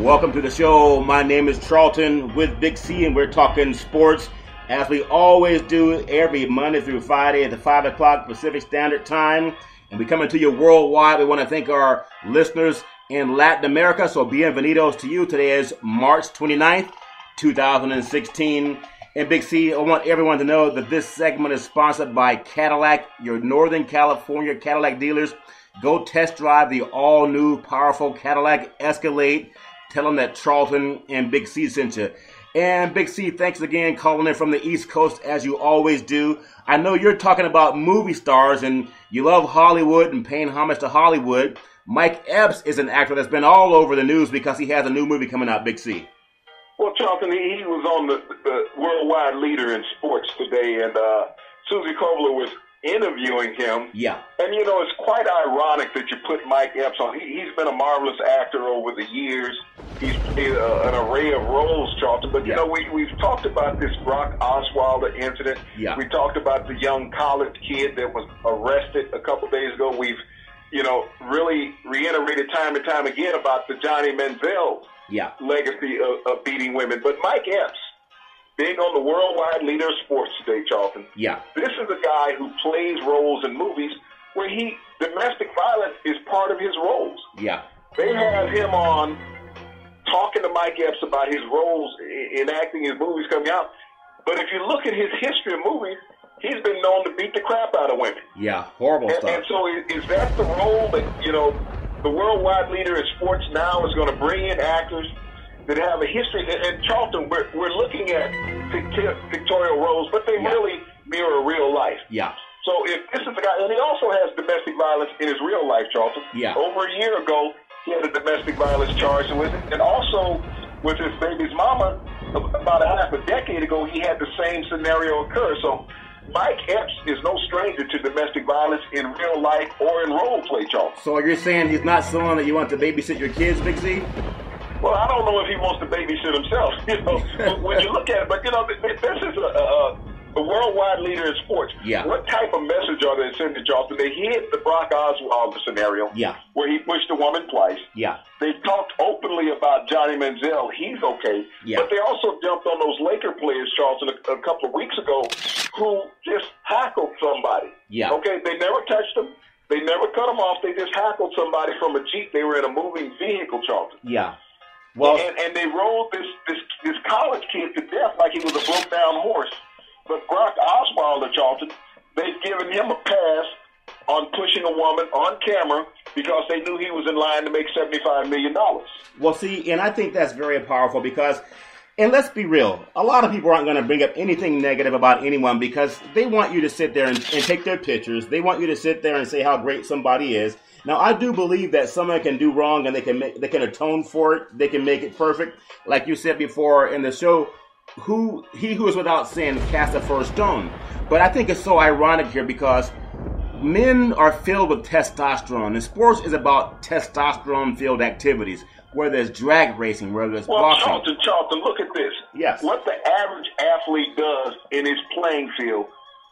Welcome to the show. My name is Charlton with Big C, and we're talking sports as we always do every Monday through Friday at 5 o'clock Pacific Standard Time. And we coming to you worldwide. We want to thank our listeners in Latin America. So bienvenidos to you. Today is March 29th, 2016. And Big C, I want everyone to know that this segment is sponsored by Cadillac, your Northern California Cadillac dealers. Go test drive the all-new, powerful Cadillac Escalade. Tell them that Charlton and Big C sent you. And Big C, thanks again calling in from the East Coast as you always do. I know you're talking about movie stars and you love Hollywood and paying homage to Hollywood. Mike Epps is an actor that's been all over the news because he has a new movie coming out, Big C. Well, Charlton, he was on the worldwide leader in sports today, and Susie Kovler was interviewing him. Yeah. And, you know, it's quite ironic that you put Mike Epps on. He's been a marvelous actor over the years. He's played an array of roles, Charlton. But, you know, we've talked about this Brock Osweiler incident. Yeah. We talked about the young college kid that was arrested a couple days ago. We've, you know, really reiterated time and time again about the Johnny Manziel legacy of beating women. But Mike Epps, being on the worldwide leader of sports today, Charlton. Yeah. This is a guy who plays roles in movies where domestic violence is part of his roles. Yeah. They have him on talking to Mike Epps about his roles in acting in movies coming out. But if you look at his history of movies, he's been known to beat the crap out of women. Yeah, horrible stuff. And so is that the role that, you know, the worldwide leader in sports now is going to bring in actors that have a history? And Charlton, we're looking at pictorial roles, but they really mirror real life. Yeah. So if this is the guy, and he also has domestic violence in his real life, Charlton. Yeah. Over a year ago, he had a domestic violence charge with it, and also with his baby's mama, about half a decade ago, he had the same scenario occur. So Mike Epps is no stranger to domestic violence in real life or in role play, Charlton. So you're saying he's not someone that you want to babysit your kids, Big C? Well, I don't know if he wants to babysit himself, you know, when you look at it. But, you know, this is a worldwide leader in sports. Yeah. What type of message are they sending, Charlton? They hit the Brock Osweiler scenario where he pushed a woman twice. Yeah. They talked openly about Johnny Manziel. He's okay. Yeah. But they also jumped on those Laker players, Charlton, a couple of weeks ago who just hackled somebody. Yeah. Okay, they never touched them. They never cut them off. They just hackled somebody from a Jeep. They were in a moving vehicle, Charlton. Yeah. Well, and they rolled this college kid to death like he was a broke down horse. But Brock Osweiler, Charlton, they've given him a pass on pushing a woman on camera because they knew he was in line to make $75 million. Well, see, and I think that's very powerful because, and let's be real, a lot of people aren't going to bring up anything negative about anyone because they want you to sit there and take their pictures. They want you to sit there and say how great somebody is. Now, I do believe that someone can do wrong and they can atone for it. They can make it perfect. Like you said before in the show, he who is without sin cast the first stone. But I think it's so ironic here because men are filled with testosterone, and sports is about testosterone-filled activities, whether it's drag racing, whether it's boxing. Charlton, look at this. Yes. What the average athlete does in his playing field,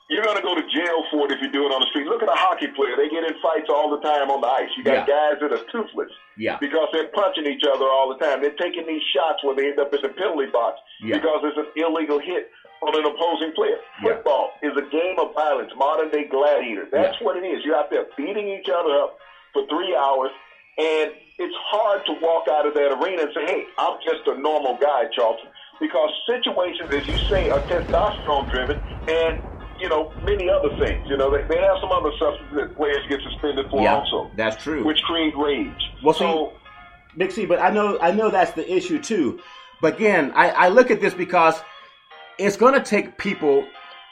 you're going to go to jail for it if you do it on the street. Look at a hockey player. They get in fights all the time on the ice. You got guys that are toothless because they're punching each other all the time. They're taking these shots where they end up in the penalty box because it's an illegal hit on an opposing player. Football is a game of violence, modern-day gladiator. That's what it is. You're out there beating each other up for 3 hours, and it's hard to walk out of that arena and say, hey, I'm just a normal guy, Charlton, because situations, as you say, are testosterone-driven, and you know, many other things. You know, they have some other substances that players get suspended for also. That's true. Which create rage. Well, so, Big C, but I know that's the issue too. But again, I look at this because it's going to take people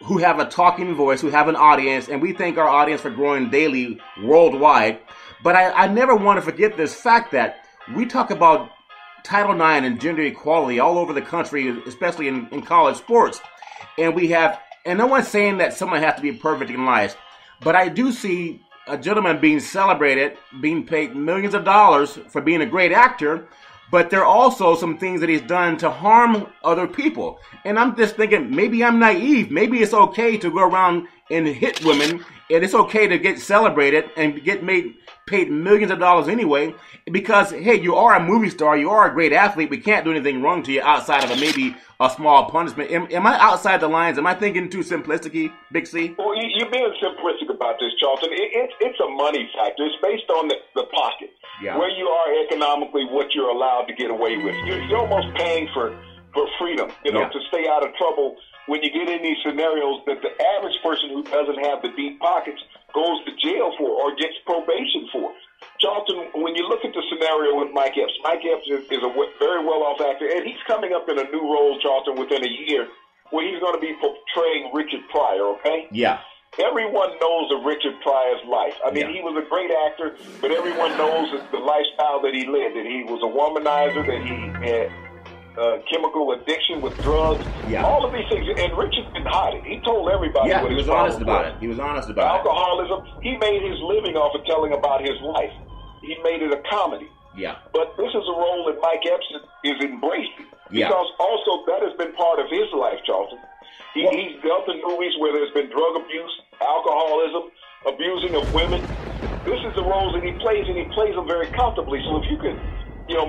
who have a talking voice, who have an audience, and we thank our audience for growing daily worldwide. But I never want to forget this fact that we talk about Title IX and gender equality all over the country, especially in college sports. And no one's saying that someone has to be perfect in life, but I do see a gentleman being celebrated, being paid millions of dollars for being a great actor, but there are also some things that he's done to harm other people. And I'm just thinking, maybe I'm naive. Maybe it's okay to go around and hit women, and it's okay to get celebrated and get paid millions of dollars anyway, because, hey, you are a movie star, you are a great athlete, we can't do anything wrong to you outside of maybe a small punishment. Am I outside the lines? Am I thinking too simplistic, Big C? Well, you're being simplistic about this, Charlton. It's a money factor. It's based on the pocket, where you are economically, what you're allowed to get away with. You're almost paying for freedom, to stay out of trouble when you get in these scenarios that the average person who doesn't have the deep pockets goes to jail for or gets probation for. Charlton, when you look at the scenario with Mike Epps is a very well-off actor, and he's coming up in a new role, Charlton, within a year, where he's going to be portraying Richard Pryor, okay? Yeah. Everyone knows of Richard Pryor's life. I mean, he was a great actor, but everyone knows the lifestyle that he led, that he was a womanizer, that he had chemical addiction with drugs, all of these things. And Richard didn't hide it. He told everybody what he was honest about it. He was honest about alcoholism. He made his living off of telling about his life. He made it a comedy. Yeah. But this is a role that Mike Epps is embracing. Because also that has been part of his life, Charlton. He's dealt in movies where there's been drug abuse, alcoholism, abusing of women. This is the roles that he plays, and he plays them very comfortably. So if you could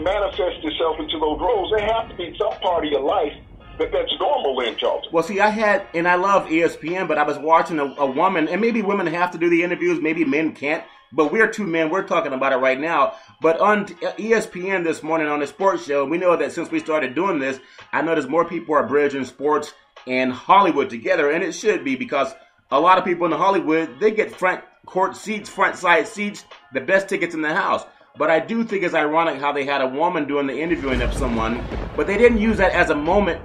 manifest yourself into those roles, there has to be some part of your life that's normal in, Charlton. Well, see, I love ESPN, but I was watching a woman, and maybe women have to do the interviews, maybe men can't, but we're two men, we're talking about it right now. But on ESPN this morning on the sports show, we know that since we started doing this, I noticed more people are bridging sports and Hollywood together, and it should be, because a lot of people in Hollywood, they get front court seats, front side seats, the best tickets in the house. But I do think it's ironic how they had a woman doing the interviewing of someone, but they didn't use that as a moment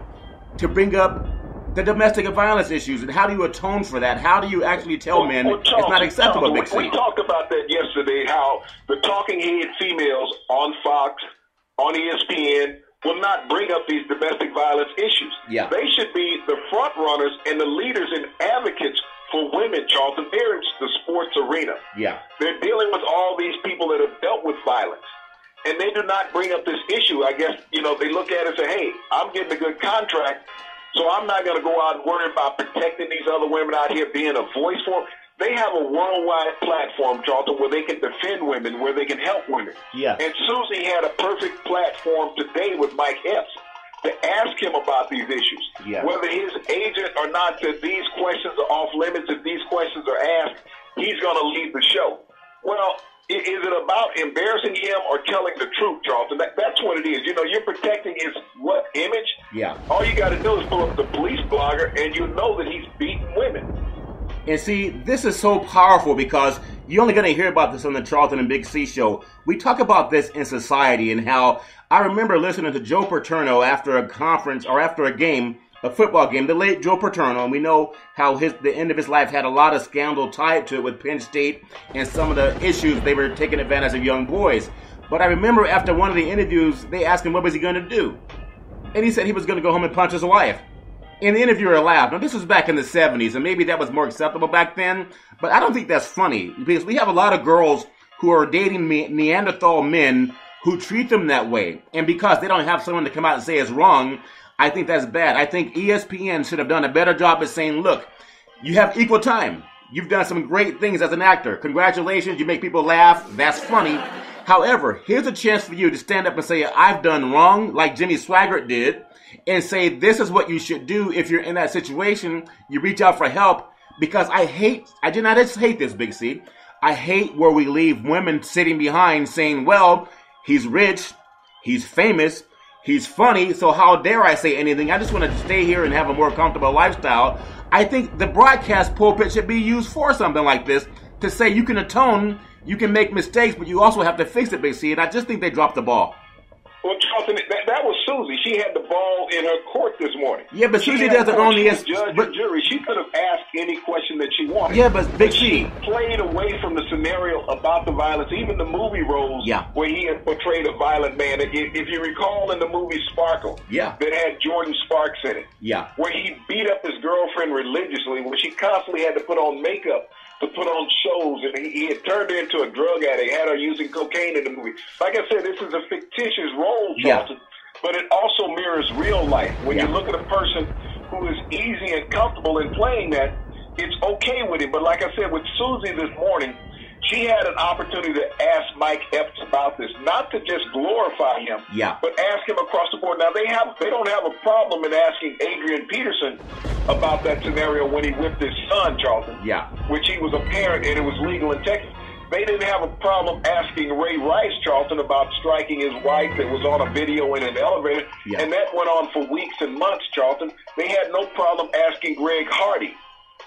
to bring up the domestic violence issues. And how do you atone for that? How do you actually tell men it's not acceptable, Big C? We talked about that yesterday, how the talking head females on Fox, on ESPN, will not bring up these domestic violence issues. Yeah. They should be the front runners and the leaders and advocates for women, Charlton. They're in the sports arena. Yeah. They're dealing with all these people that have dealt with violence. And they do not bring up this issue. I guess, they look at it and say, hey, I'm getting a good contract, so I'm not going to go out and worry about protecting these other women out here, being a voice for them. They have a worldwide platform, Charlton, where they can defend women, where they can help women. Yeah. And Susie had a perfect platform today with Mike Epps to ask him about these issues. Yeah. Whether his agent or not said these questions are off limits, if these questions are asked, he's going to lead the show. Well, is it about embarrassing him or telling the truth, Charlton? That's what it is. You're protecting his image? Yeah. All you got to do is pull up the police blogger, and you know that he's beating women. And see, this is so powerful because you're only going to hear about this on the Charlton and Big C show. We talk about this in society and how I remember listening to Joe Paterno after a conference or after a game, a football game, the late Joe Paterno, and we know how the end of his life had a lot of scandal tied to it with Penn State and some of the issues they were taking advantage of young boys. But I remember after one of the interviews, they asked him what was he going to do. And he said he was going to go home and punch his wife. And the interviewer laughed. Now, this was back in the 70s, and maybe that was more acceptable back then, but I don't think that's funny, because we have a lot of girls who are dating Neanderthal men who treat them that way. And because they don't have someone to come out and say it's wrong, I think that's bad. I think ESPN should have done a better job of saying, look, you have equal time. You've done some great things as an actor. Congratulations, you make people laugh. That's funny. However, here's a chance for you to stand up and say, I've done wrong, like Jimmy Swaggart did, and say, this is what you should do if you're in that situation. You reach out for help, because I just hate this, Big C. I hate where we leave women sitting behind saying, well, he's rich, he's famous, he's funny, so how dare I say anything? I just want to stay here and have a more comfortable lifestyle. I think the broadcast pulpit should be used for something like this, to say you can atone, you can make mistakes, but you also have to fix it, Big C, and I just think they dropped the ball. Well, Charlton, that was Susie. She had the ball in her court this morning. Yeah, but Susie doesn't own the judge and jury. She could have asked any question that she wanted. Yeah, but Big C played away from the scenario about the violence, even the movie roles where he had portrayed a violent man. If you recall in the movie Sparkle, that had Jordan Sparks in it, where he beat up his girlfriend religiously, where she constantly had to put on makeup to put on shows, and he had turned her into a drug addict, had her using cocaine in the movie. Like I said, this is a fictitious role, Charlton, but it also mirrors real life. When you look at a person who is easy and comfortable in playing that, it's okay with him. But like I said, with Susie this morning, she had an opportunity to ask Mike Epps about this, not to just glorify him, but ask him across the board. Now, they don't have a problem in asking Adrian Peterson about that scenario when he whipped his son, Charlton, which he was a parent and it was legal in Texas. They didn't have a problem asking Ray Rice, Charlton, about striking his wife that was on a video in an elevator, and that went on for weeks and months, Charlton. They had no problem asking Greg Hardy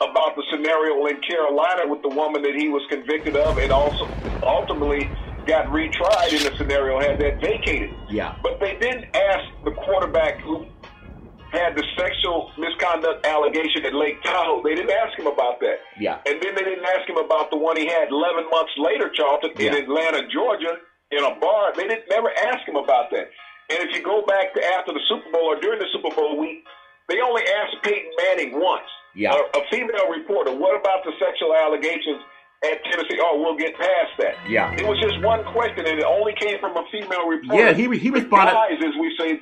about the scenario in Carolina with the woman that he was convicted of and also ultimately got retried in the scenario, had that vacated. But they didn't ask the quarterback who had the sexual misconduct allegation at Lake Tahoe. They didn't ask him about that. And then they didn't ask him about the one he had 11 months later, Charlton, in Atlanta, Georgia, in a bar. They didn't never ask him about that. And if you go back to after the Super Bowl or during the Super Bowl week, they only asked Peyton Manning once. A female reporter, what about the sexual allegations at Tennessee? Oh, we'll get past that. It was just one question, and it only came from a female reporter. He responded. Guys, as we say,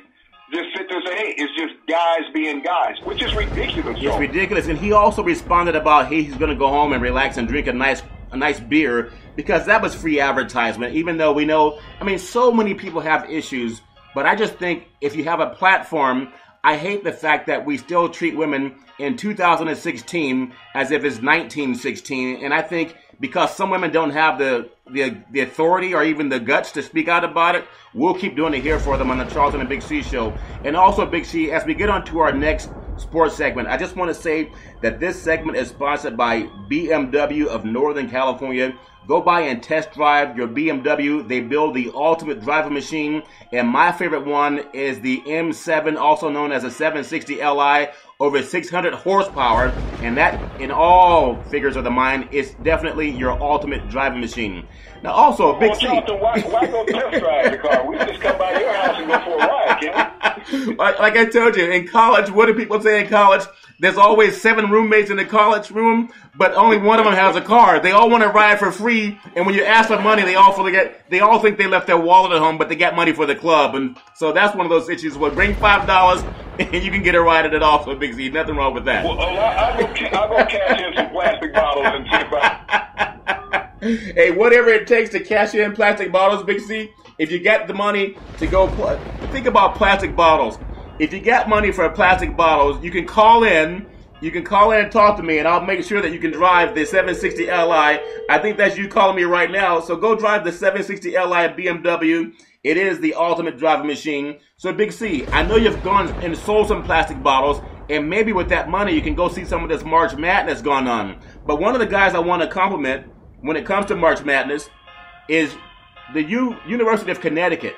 just sit there and say, hey, it's just guys being guys, which is ridiculous. It's ridiculous. And he also responded about, hey, he's going to go home and relax and drink a nice beer, because that was free advertisement, even though we know, I mean, so many people have issues. But I just think if you have a platform, I hate the fact that we still treat women in 2016 as if it's 1916. And I think because some women don't have the authority or even the guts to speak out about it, we'll keep doing it here for them on the Charlton and Big C show. And also, Big C, as we get on to our next sports segment, I just want to say that this segment is sponsored by BMW of Northern California. Go by and test drive your BMW. They build the ultimate driving machine. And my favorite one is the M7, also known as a 760 Li, over 600 horsepower. And that, in all figures of the mind, is definitely your ultimate driving machine. Now, also, Big C. Why go test drive the car? We just come by your house and go for a ride, can't we? Like I told you, in college, what do people say in college? There's always 7 roommates in the college room, but only one of them has a car. They all want to ride for free, and when you ask for money, they all think they left their wallet at home, but they got money for the club. And so that's one of those issues where bring $5 and you can get a ride at it also, Big Z. Nothing wrong with that. Well, I'll go cash in some plastic bottles and see if Hey, whatever it takes to cash in plastic bottles, Big C, if you got the money to go, think about plastic bottles. If you got money for plastic bottles, you can call in. You can call in and talk to me, and I'll make sure that you can drive the 760 Li. I think that's you calling me right now. So go drive the 760 Li BMW. It is the ultimate driving machine. So Big C, I know you've gone and sold some plastic bottles, and maybe with that money you can go see some of this March Madness going on. But one of the guys I want to compliment when it comes to March Madness is the University of Connecticut.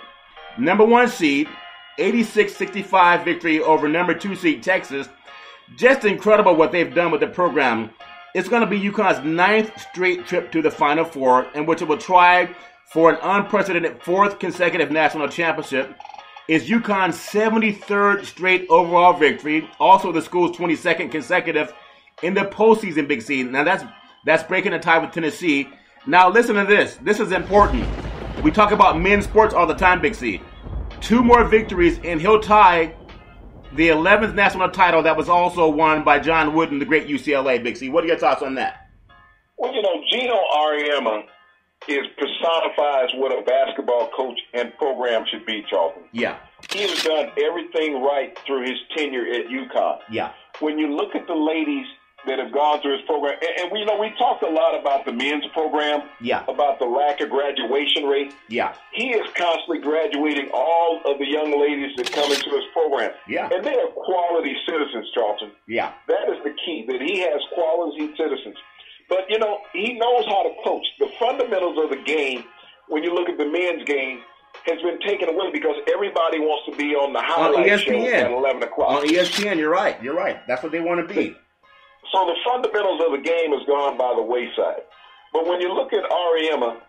#1 seed, 86-65 victory over #2 seed Texas. Just incredible what they've done with the program. It's going to be UConn's 9th straight trip to the Final Four, in which it will try for an unprecedented 4th consecutive national championship. It's UConn's 73rd straight overall victory, also the school's 22nd consecutive in the postseason, Big C. Now that's breaking a tie with Tennessee. Now listen to this. This is important. We talk about men's sports all the time, Big C. 2 more victories, and he'll tie the 11th national title that was also won by John Wooden, the great UCLA, Big C. What are your thoughts on that? Well, Gino Auriemma personifies what a basketball coach and program should be, Charlton. Yeah. He has done everything right through his tenure at UConn. Yeah. When you look at the ladies that have gone through his program, and we talked a lot about the men's program, about the lack of graduation rate. Yeah. He is constantly graduating all of the young ladies that come into his program. Yeah. And they are quality citizens, Charlton. Yeah. That is the key, that he has quality citizens. But, he knows how to coach. The fundamentals of the game, when you look at the men's game, has been taken away because everybody wants to be on the highlight show at 11 o'clock. On ESPN, you're right. That's what they want to be. So the fundamentals of the game has gone by the wayside. But when you look at Auriemma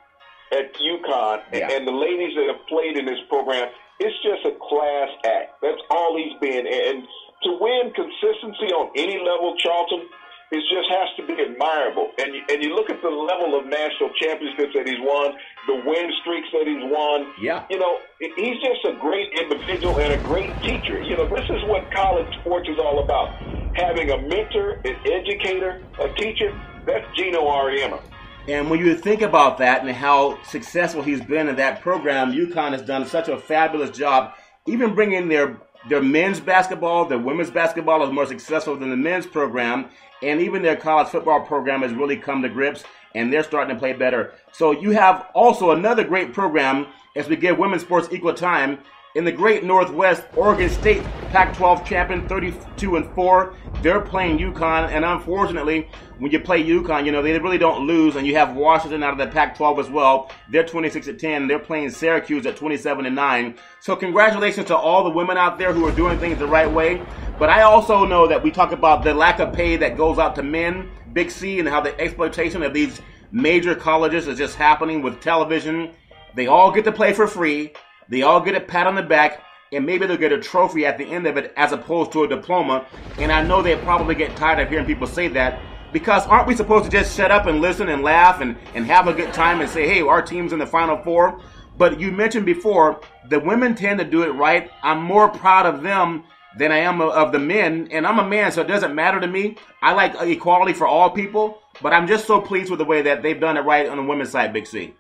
at UConn and the ladies that have played in this program, it's just a class act. That's all he's been. And to win consistency on any level, Charlton, it just has to be admirable. And you look at the level of national championships that he's won, the win streaks that he's won. Yeah. You know, he's just a great individual and a great teacher. You know, this is what college sports is all about. Having a mentor, an educator, a teacher. That's Geno Auriemma. And when you think about that and how successful he's been in that program, UConn has done such a fabulous job, even bringing their men's basketball, their women's basketball is more successful than the men's program, and even their college football program has really come to grips, and they're starting to play better. So you have also another great program as we give women's sports equal time. In the great Northwest, Oregon State, Pac-12 champion, 32-4. They're playing UConn, and unfortunately, when you play UConn, you know, they really don't lose, and you have Washington out of the Pac-12 as well. They're 26-10. They're playing Syracuse at 27-9. So congratulations to all the women out there who are doing things the right way. But I also know that we talk about the lack of pay that goes out to men, Big C, and how the exploitation of these major colleges is just happening with television. They all get to play for free. They all get a pat on the back, and maybe they'll get a trophy at the end of it as opposed to a diploma. And I know they probably get tired of hearing people say that, because aren't we supposed to just shut up and listen and laugh and have a good time and say, hey, our team's in the Final Four? But you mentioned before, the women tend to do it right. I'm more proud of them than I am of the men, and I'm a man, so it doesn't matter to me. I like equality for all people, but I'm just so pleased with the way that they've done it right on the women's side, Big C.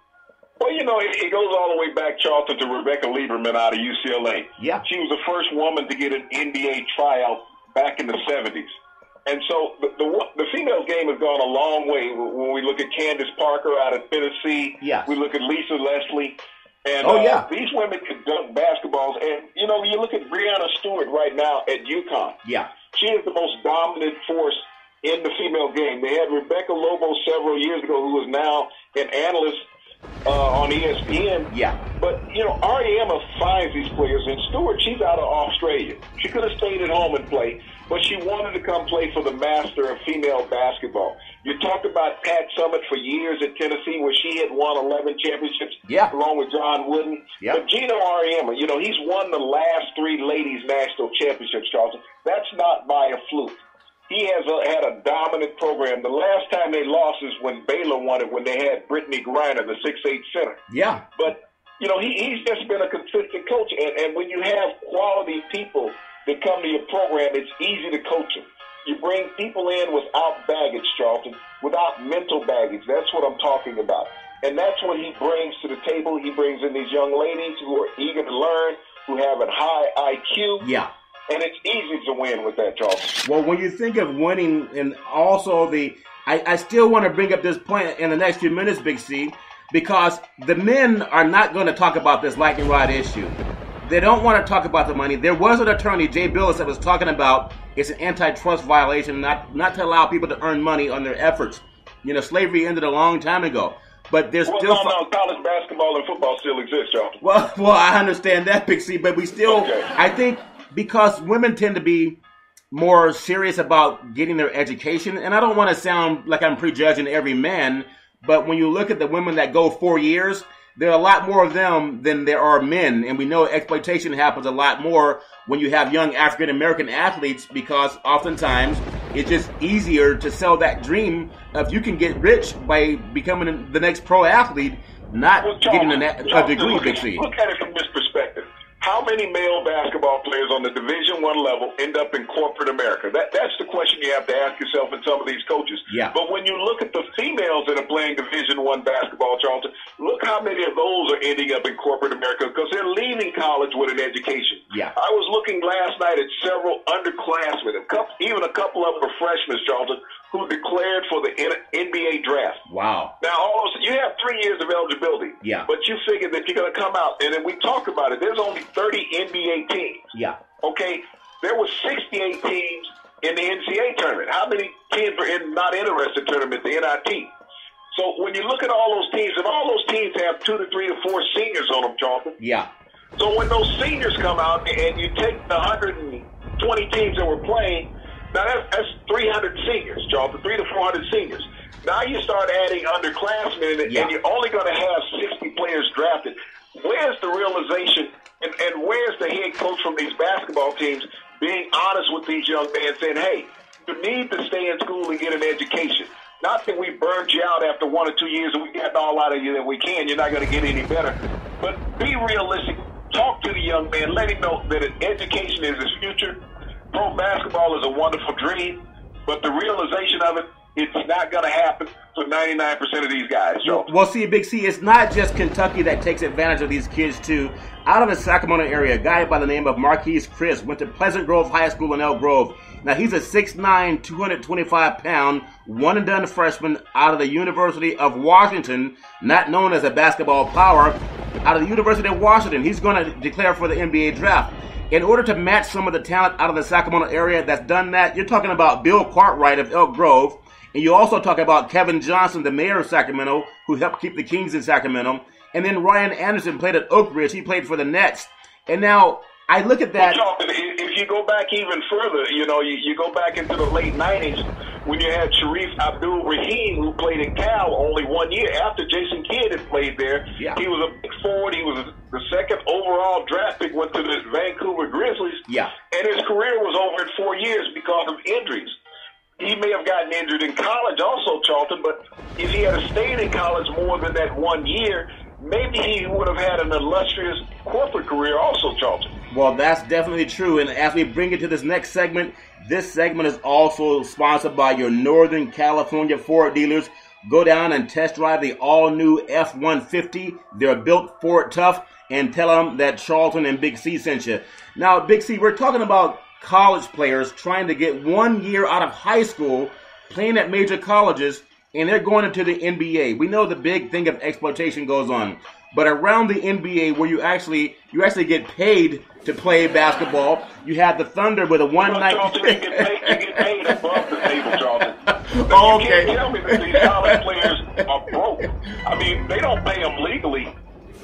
Well, you know, it goes all the way back, Charlton, to Rebecca Lieberman out of UCLA. Yeah. She was the first woman to get an NBA tryout back in the 70s. And so the female game has gone a long way. When we look at Candace Parker out of Tennessee, yeah. We look at Lisa Leslie. And these women could dunk basketballs. And, you know, you look at Breanna Stewart right now at UConn. Yeah. She is the most dominant force in the female game. They had Rebecca Lobo several years ago, who is now an analyst on ESPN. Yeah. But, you know, Auriemma finds these players, and Stewart, she's out of Australia. She could have stayed at home and played, but she wanted to come play for the master of female basketball. You talked about Pat Summitt for years at Tennessee, where she had won 11 championships, along with John Wooden. Yeah. But Geno Auriemma, you know, he's won the last 3 ladies' national championships, Charlton. That's not by a fluke. He has had a dominant program. The last time they lost is when Baylor won it, when they had Brittany Griner, the 6'8" center. Yeah. But, you know, he's just been a consistent coach. And when you have quality people that come to your program, it's easy to coach them. You bring people in without baggage, Charlton, without mental baggage. That's what I'm talking about. And that's what he brings to the table. He brings in these young ladies who are eager to learn, who have a high IQ. Yeah. And it's easy to win with that, Charlton. Well, when you think of winning, and also I still want to bring up this point in the next few minutes, Big C, because the men are not going to talk about this lightning rod issue. They don't want to talk about the money. There was an attorney, Jay Billis, that was talking about it's an antitrust violation not to allow people to earn money on their efforts. You know, slavery ended a long time ago. But there's still college basketball and football still exist, Charlton. Well, I understand that, Big C, but we still, I think, because women tend to be more serious about getting their education, and I don't want to sound like I'm prejudging every man, but when you look at the women that go 4 years, there are a lot more of them than there are men, and we know exploitation happens a lot more when you have young African-American athletes, because oftentimes it's just easier to sell that dream of you can get rich by becoming the next pro athlete, not getting a degree, Big C. Look at it from this perspective. How many male basketball players on the Division I level end up in corporate America? That's the question you have to ask yourself in some of these coaches. Yeah. But when you look at the females that are playing Division I basketball, Charlton, look how many of those are ending up in corporate America, because they're leaving college with an education. Yeah. I was looking last night at several underclassmen, even a couple of them were freshmen, Charlton, who declared for the NBA draft. Wow. Now, you have 3 years of eligibility. Yeah. But you figure that you're going to come out, and then we talk about it. There's only 30 NBA teams. Yeah. Okay? There were 68 teams in the NCAA tournament. How many teams were in not interested tournament, the NIT? So when you look at all those teams, and all those teams have 2 to 3 to 4 seniors on them, Charlton. Yeah. So when those seniors come out and you take the 120 teams that were playing, now that's 300 seniors, Charlton, 300 to 400 seniors. Now you start adding underclassmen, and you're only going to have 60 players drafted. Where's the realization, and where's the head coach from these basketball teams being honest with these young men, saying, hey, to You need to stay in school and get an education. Not that we burned you out after 1 or 2 years and we got all out of you that we can. You're not going to get any better. But be realistic. Talk to the young man. Let him know that education is his future. Pro basketball is a wonderful dream, but the realization of it, it's not going to happen for 99% of these guys. Well, see, Big C, it's not just Kentucky that takes advantage of these kids, too. Out of the Sacramento area, a guy by the name of Marquise Chris went to Pleasant Grove High School in Elk Grove. Now, he's a 6'9", 225-pound, one-and-done freshman out of the University of Washington, not known as a basketball power, out of the University of Washington. He's going to declare for the NBA draft. In order to match some of the talent out of the Sacramento area that's done that, you're talking about Bill Cartwright of Elk Grove, and you also talk about Kevin Johnson, the mayor of Sacramento, who helped keep the Kings in Sacramento, and then Ryan Anderson played at Oak Ridge. He played for the Nets. And now I look at that. If you go back even further, you go back into the late 90s when you had Sharif Abdul-Rahim, who played in Cal only 1 year after Jason Kidd had played there. Yeah. He was a big forward. He was the second overall draft pick, went to the Vancouver Grizzlies. Yeah. And his career was over in 4 years because of injuries. He may have gotten injured in college also, Charlton, but if he had stayed in college more than that 1 year, maybe he would have had an illustrious corporate career also, Charlton. Well, that's definitely true. And as we bring it to this next segment, this segment is also sponsored by your Northern California Ford dealers. Go down and test drive the all-new F-150. They're built Ford tough, and tell them that Charlton and Big C sent you. Now, Big C, we're talking about college players trying to get 1 year out of high school, playing at major colleges, and they're going into the NBA. We know the big thing of exploitation goes on, but around the NBA, where you actually get paid to play basketball, you have the Thunder with a one-night. You get paid above the table, Charlton. Oh, okay. You can't tell me that these college players are broke. I mean, they don't pay them legally.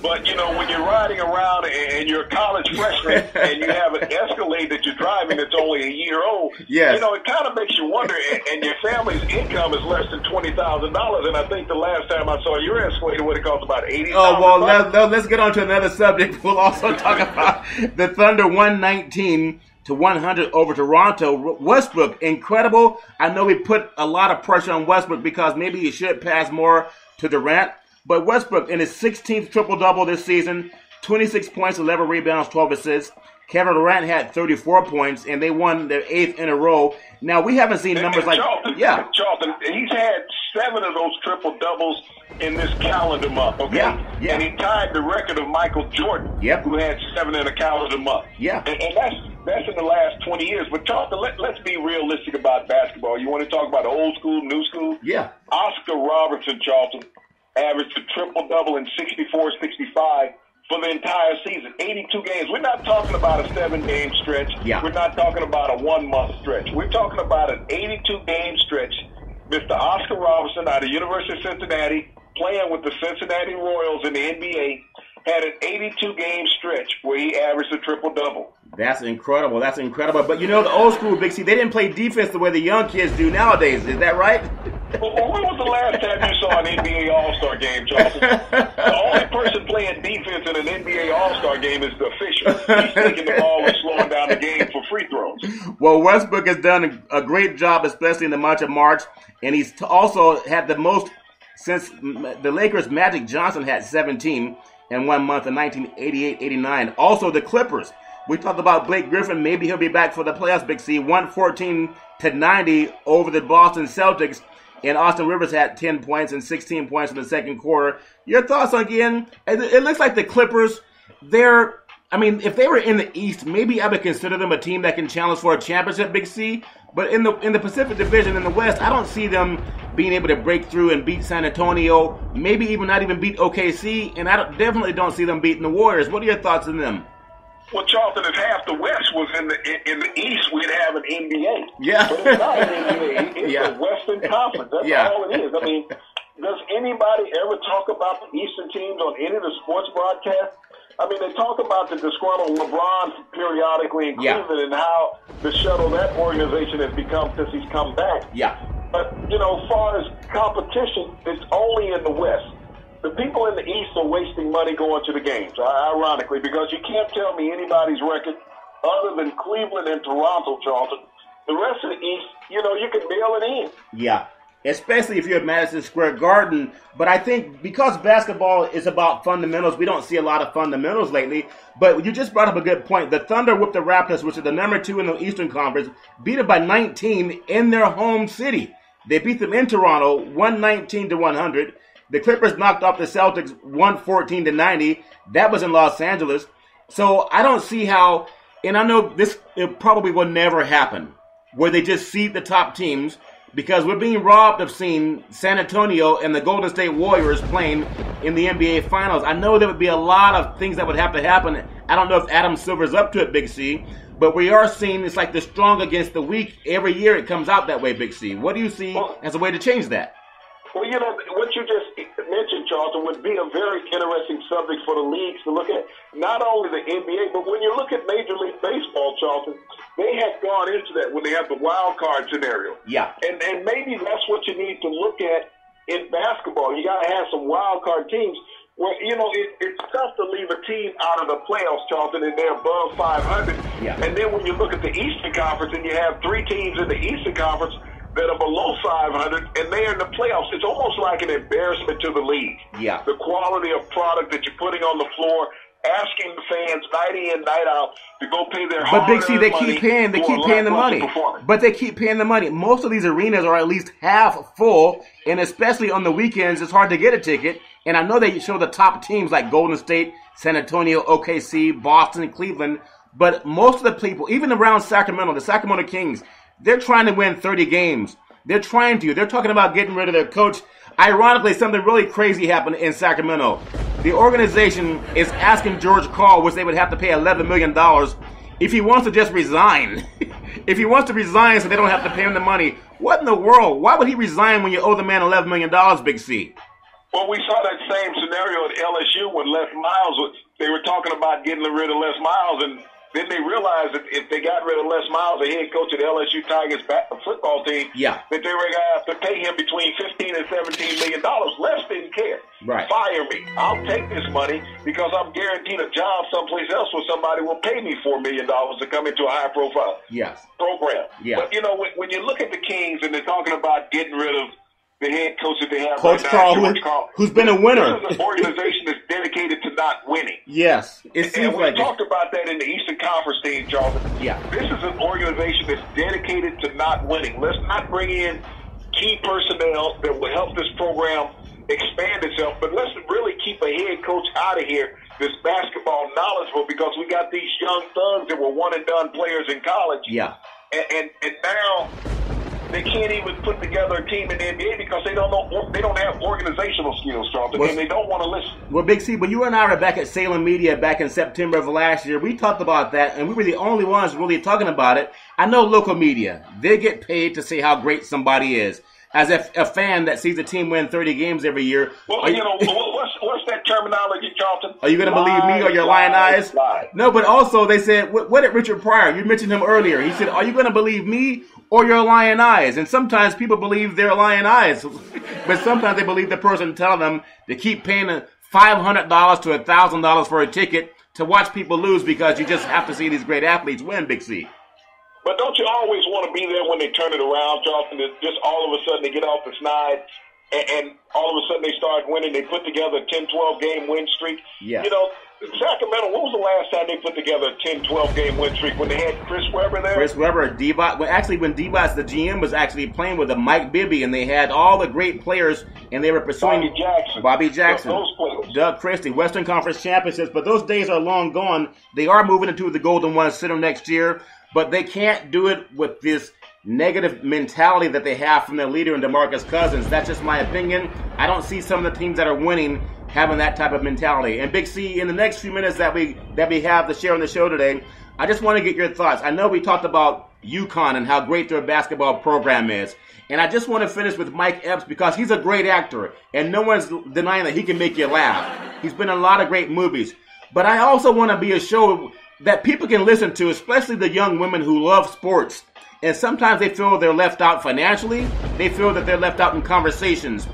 But, when you're riding around and you're a college freshman and you have an Escalade that you're driving that's only a year old, yes. It kind of makes you wonder, and your family's income is less than $20,000. And I think the last time I saw your Escalade, what it cost about $80,000. Oh, well, let's get on to another subject. We'll also talk about the Thunder 119-100 over Toronto. Westbrook, incredible. I know we put a lot of pressure on Westbrook because maybe he should pass more to Durant. But Westbrook, in his 16th triple-double this season, 26 points, 11 rebounds, 12 assists. Kevin Durant had 34 points, and they won their 8th in a row. Now, we haven't seen numbers like Charlton, Charlton, he's had 7 of those triple-doubles in this calendar month, okay? Yeah. And he tied the record of Michael Jordan, who had 7 in a calendar month. Yeah. And that's in the last 20 years. But, Charlton, let's be realistic about basketball. You want to talk about old school, new school? Yeah. Oscar Robertson, Charlton, averaged a triple-double in 64-65 for the entire season, 82 games. We're not talking about a 7-game stretch. Yeah. We're not talking about a 1-month stretch. We're talking about an 82-game stretch. Mr. Oscar Robertson out of University of Cincinnati, playing with the Cincinnati Royals in the NBA, had an 82-game stretch where he averaged a triple-double. That's incredible. That's incredible. But the old school Big C, they didn't play defense the way the young kids do nowadays. Is that right? Well, when was the last time you saw an NBA All-Star game, Charlton? The only person playing defense in an NBA All-Star game is the official. He's taking the ball and slowing down the game for free throws. Well, Westbrook has done a great job, especially in the month of March, and he's also had the most since the Lakers' Magic Johnson had 17 in 1 month in 1988-89. Also, the Clippers. We talked about Blake Griffin. Maybe he'll be back for the playoffs, Big C. 114-90 over the Boston Celtics. And Austin Rivers had 10 points and 16 points in the second quarter. Your thoughts on, again, it looks like the Clippers, if they were in the East, maybe I would consider them a team that can challenge for a championship, Big C. But in the Pacific Division in the West, I don't see them being able to break through and beat San Antonio, maybe even not even beat OKC, and I definitely don't see them beating the Warriors. What are your thoughts on them? Well, Charlton, if half the West was in the East, we'd have an NBA. Yeah. But it's not an NBA. It's the Western Conference. That's all it is. I mean, does anybody ever talk about the Eastern teams on any of the sports broadcasts? I mean, they talk about the disgruntled LeBron periodically in Cleveland and how the shuttle that organization has become since he's come back. Yeah. But, as far as competition, it's only in the West. The people in the East are wasting money going to the games, ironically, because you can't tell me anybody's record other than Cleveland and Toronto, Charlton, The rest of the East, you can mail it in. Yeah, especially if you're at Madison Square Garden. But I think because basketball is about fundamentals, we don't see a lot of fundamentals lately. But you just brought up a good point. The Thunder whipped the Raptors, which is the number 2 in the Eastern Conference, beat them by 19 in their home city. They beat them in Toronto, 119-100. The Clippers knocked off the Celtics, 114-90. That was in Los Angeles. So I don't see how, and I know it probably will never happen, where they just seed the top teams, because we're being robbed of seeing San Antonio and the Golden State Warriors playing in the NBA Finals. I know there would be a lot of things that would have to happen. I don't know if Adam Silver's up to it, Big C, but we are seeing it's like the strong against the weak. Every year it comes out that way, Big C. What do you see as a way to change that? Well, what you just mentioned, Charlton, would be a very interesting subject for the leagues to look at. Not only the NBA, but when you look at Major League Baseball, Charlton, they have gone into that when they have the wild card scenario. Yeah. And maybe that's what you need to look at in basketball. You got to have some wild card teams where, it's tough to leave a team out of the playoffs, Charlton, and they're above 500. Yeah. And then when you look at the Eastern Conference and you have 3 teams in the Eastern Conference that are below 500, and they're in the playoffs, it's almost like an embarrassment to the league. Yeah. The quality of product that you're putting on the floor, asking the fans night in, night out to go pay their hard-earned money. But Big C, they keep paying the money. But they keep paying the money. Most of these arenas are at least half full, and especially on the weekends, it's hard to get a ticket. And I know they show the top teams like Golden State, San Antonio, OKC, Boston, Cleveland. But most of the people, even around Sacramento, the Sacramento Kings, they're trying to win 30 games. They're trying to. They're talking about getting rid of their coach. Ironically, something really crazy happened in Sacramento. The organization is asking George Karl, which they would have to pay $11 million, if he wants to just resign. If he wants to resign so they don't have to pay him the money. What in the world? Why would he resign when you owe the man $11 million, Big C? Well, we saw that same scenario at LSU when Les Miles, they were talking about getting rid of Les Miles, and then they realized that if they got rid of Les Miles, the head coach of the LSU Tigers football team, that they were going to have to pay him between $15 and $17 million. Les didn't care. Right. Fire me. I'll take this money because I'm guaranteed a job someplace else where somebody will pay me $4 million to come into a high-profile program. Yeah. But, when you look at the Kings and they're talking about getting rid of the head coach that they have Coach right now, Karl, who's been a winner. This is an organization that's dedicated to not winning. Yes, it seems and we talked about that in the Eastern Conference team, Charlton. Yeah. This is an organization that's dedicated to not winning. Let's not bring in key personnel that will help this program expand itself, but let's really keep a head coach out of here that's basketball knowledgeable, because we got these young thugs that were one-and-done players in college. Yeah. And now they can't even put together a team in the NBA because they don't have organizational skills, Charlton, and they don't want to listen. Well, Big C, but you and I were back at Salem Media back in September of last year. We talked about that, and we were the only ones really talking about it. I know local media, they get paid to say how great somebody is. As if a fan that sees a team win 30 games every year. Well, what's that terminology, Charlton? Are you going to believe me or your lying eyes? No, but also they said, what did Richard Pryor, you mentioned him earlier. He said, are you going to believe me or your lying eyes? And sometimes people believe their lying eyes. But sometimes they believe the person telling them to keep paying $500 to $1,000 for a ticket to watch people lose because you just have to see these great athletes win, Big C. But don't you always want to be there when they turn it around, Charlton? Just all of a sudden they get off the snide, and all of a sudden they start winning. They put together a 10, 12-game win streak. Yeah. Sacramento, when was the last time they put together a 10, 12-game win streak? When they had Chris Webber there? Chris Webber, Divac. Well, actually, when Divac, the GM, was actually playing with Mike Bibby, and they had all the great players, and they were pursuing Bobby Jackson, those players. Doug Christie, Western Conference championships. But those days are long gone. They are moving into the Golden One Center next year. But they can't do it with this negative mentality that they have from their leader in DeMarcus Cousins. That's just my opinion. I don't see some of the teams that are winning having that type of mentality. And Big C, in the next few minutes that we have to share on the show today, I just want to get your thoughts. I know we talked about UConn and how great their basketball program is. And I just want to finish with Mike Epps because he's a great actor. And no one's denying that he can make you laugh. He's been in a lot of great movies. But I also want to be a show that people can listen to, especially the young women who love sports. And sometimes they feel they're left out financially. They feel that they're left out in conversations.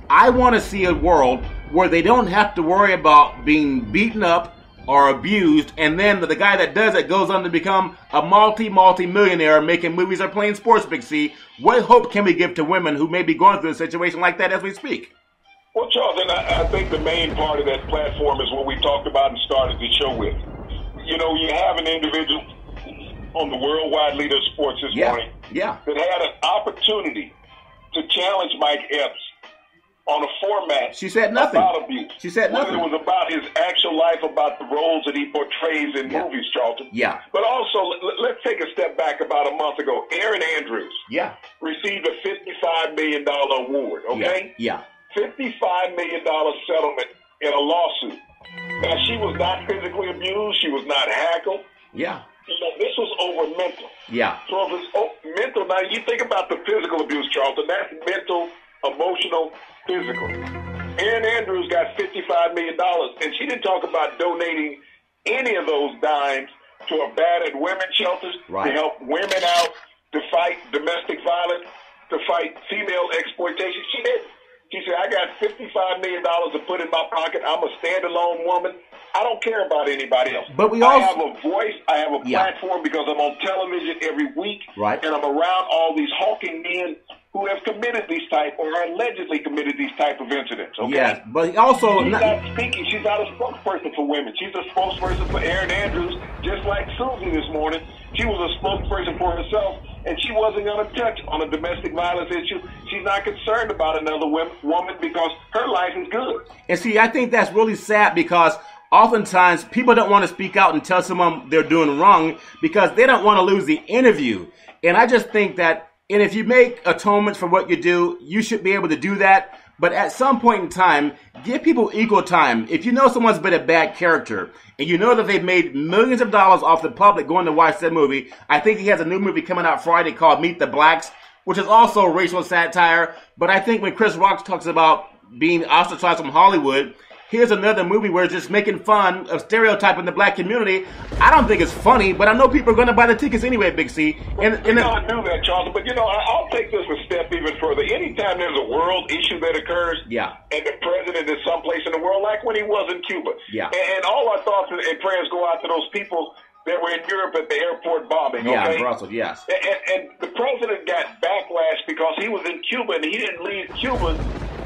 I want to see a world where they don't have to worry about being beaten up are abused, and then the guy that does it goes on to become a multi-millionaire making movies or playing sports, Big C. What hope can we give to women who may be going through a situation like that as we speak? Well, Charlton, I think the main part of that platform is what we talked about and started the show with. You know, you have an individual on the Worldwide Leader of Sports this morning that had an opportunity to challenge Mike Epps on a format. She said nothing. About abuse. She said nothing. It was about his actual life, about the roles that he portrays in movies, Charlton. Yeah. But also, let's take a step back about a month ago. Erin Andrews received a $55 million award, okay? Yeah. $55 million settlement in a lawsuit. Now, she was not physically abused. She was not hackled. Yeah. You know, this was over mental. Yeah. So if it's mental, now you think about the physical abuse, Charlton. That's mental, emotional, physical. Erin Andrews got $55 million, and she didn't talk about donating any of those dimes to a battered women's shelters, to help women out, to fight domestic violence, to fight female exploitation. She didn't. She said, I got $55 million to put in my pocket. I'm a standalone woman. I don't care about anybody else. But I have a voice. I have a platform because I'm on television every week. And I'm around all these hawking men who have committed these type or allegedly committed these type of incidents. Okay? Yes, but also... She's not speaking. She's not a spokesperson for women. She's a spokesperson for Erin Andrews, just like Susie this morning. She was a spokesperson for herself, and she wasn't going to touch on a domestic violence issue. She's not concerned about another woman because her life is good. And see, I think that's really sad because oftentimes people don't want to speak out and tell someone they're doing wrong because they don't want to lose the interview. And I just think that, and if you make atonements for what you do, you should be able to do that. But at some point in time, give people equal time. If you know someone's been a bad character and you know that they've made millions of dollars off the public going to watch that movie, I think he has a new movie coming out Friday called Meet the Blacks, which is also racial satire. But I think when Chris Rock talks about being ostracized from Hollywood, here's another movie where it's just making fun of stereotyping the black community. I don't think it's funny, but I know people are going to buy the tickets anyway, Big C. I do that, Charles, but I'll take this a step even further. Anytime there's a world issue that occurs, and the president is someplace in the world, like when he was in Cuba, and all our thoughts and prayers go out to those people that were in Europe at the airport bombing, okay? Brussels, yes. And the president got backlash because he was in Cuba and he didn't leave Cuba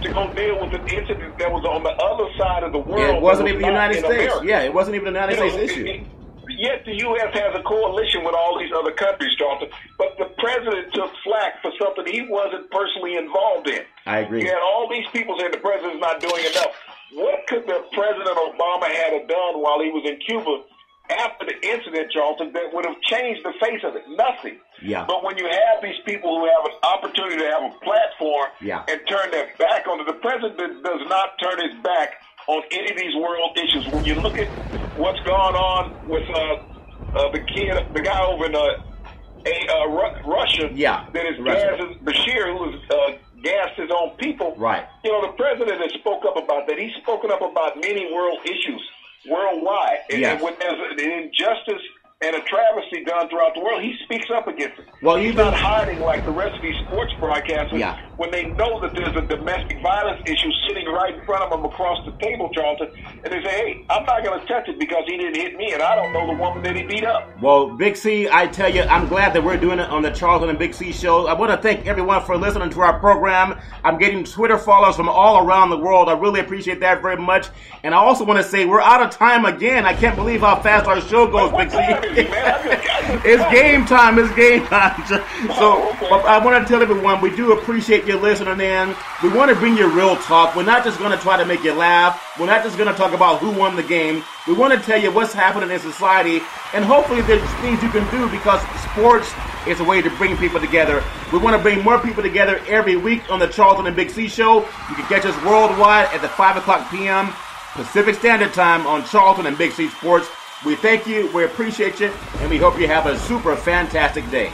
to go deal with an incident that was on the other side of the world. It wasn't even the United States. Yeah, it wasn't even the United States issue. Yet the U.S. has a coalition with all these other countries, Charlton. But the president took flack for something he wasn't personally involved in. I agree. You had all these people saying the president's not doing enough. What could the President Obama have done while he was in Cuba after the incident, Charlton, that would have changed the face of it? Nothing. Yeah. But when you have these people who have an opportunity to have a platform and turn their back on it, the president does not turn his back on any of these world issues. When you look at what's gone on with the guy over in Russia that is gassing Bashir, who has gassed his own people. Right. You know, the president has spoke up about that. He's spoken up about many world issues worldwide. And when there's an injustice and a travesty done throughout the world, he speaks up against it. Well, he's not hiding like the rest of these sports broadcasters when they know that there's a domestic violence issue sitting right in front of them across the table, Charlton, and they say, hey, I'm not going to touch it because he didn't hit me, and I don't know the woman that he beat up. Well, Big C, I tell you, I'm glad that we're doing it on the Charlton and Big C show. I want to thank everyone for listening to our program. I'm getting Twitter follows from all around the world. I really appreciate that very much. And I also want to say we're out of time again. I can't believe how fast our show goes, Big C. It's game time. It's game time. So I want to tell everyone we do appreciate you listening in. We want to bring you real talk. We're not just going to try to make you laugh. We're not just going to talk about who won the game. We want to tell you what's happening in society, and hopefully there's things you can do because sports is a way to bring people together. We want to bring more people together every week on the Charlton and Big C show. You can catch us worldwide at the 5 o'clock p.m. Pacific Standard Time on Charlton and Big C Sports. We thank you, we appreciate you, and we hope you have a super fantastic day.